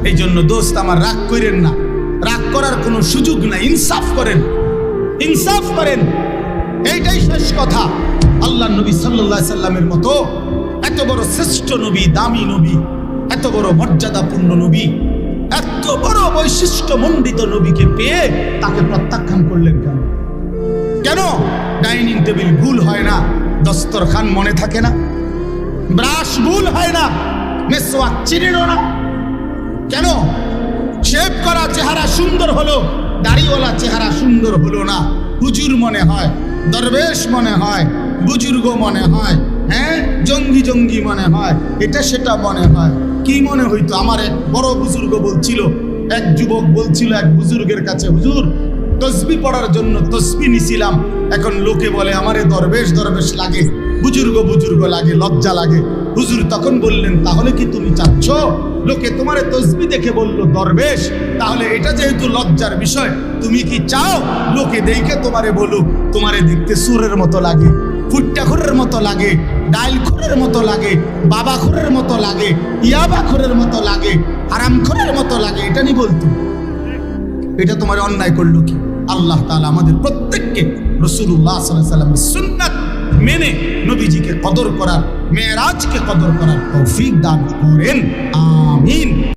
এই জন্য দোস্ত আমার রাগ করেন না, রাগ করার কোনো সুযোগ নাই। ইনসাফ করেন, ইনসাফ করেন, এইটাই শেষ কথা। আল্লাহ নবী সাল্লাল্লাহু আলাইহি সাল্লামের মতো এত বড় শ্রেষ্ঠ নবী, দামি নবী, এত বড় মর্যাদাপূর্ণ নবী, এত বড় বৈশিষ্ট্যমণ্ডিত নবীকে পেয়ে তাকে প্রত্যাখ্যান করলেন কেন? কেন? ডাইনিং টেবিল ভুল হয় না, দস্তরখান মনে থাকে না, ব্রাশ ভুল হয় না, মেসওয়াক চিনেন না কেন? শেভ করা চেহারা সুন্দর হলো, দাড়িওয়ালা চেহারা সুন্দর হলো না। হুজুর মনে হয়, দরবেশ মনে হয়, বুজুর্গ মনে হয়, হ্যাঁ জঙ্গি জঙ্গি মনে হয়, এটা সেটা মনে হয়। কি মনে হইতো? আমার এক বড় বুজুর্গ বলছিল, এক যুবক বলছিল এক বুজুর্গের কাছে, হুজুর তসবিহ পড়ার জন্য তসবিহ নিছিলাম, এখন লোকে বলে আমারে দরবেশ দরবেশ লাগে, বুজুর্গ বুজুর্গ লাগে, লজ্জা লাগে। হুজুর তখন বললেন, তাহলে কি তুমি চাচ্ছ লোকে তোমারে তসবিহ দেখে বলল দরবেশ, তাহলে এটা যেহেতু লজ্জার বিষয়, তুমি কি চাও লোকে দেখে তোমারে বলুক তোমারে দেখতে সুরের মতো লাগে, ফুট্টাখোরের মতো লাগে, ডাইলখোরের মতো লাগে, বাবাখোরের মতো লাগে, ইয়াবাখোরের মতো লাগে, হারামখোরের মতো লাগে, এটা নি বলতো? এটা তোমার অন্যায় করলো কি? আল্লাহ তাআলা আমাদের প্রত্যেককে রাসূলুল্লাহ সাল্লাল্লাহু আলাইহি ওয়াসাল্লামের সুন্নাত মেনে নবীজিকে কদর করার, মেরাজকে কদর করার তৌফিক দান করেন। আমিন।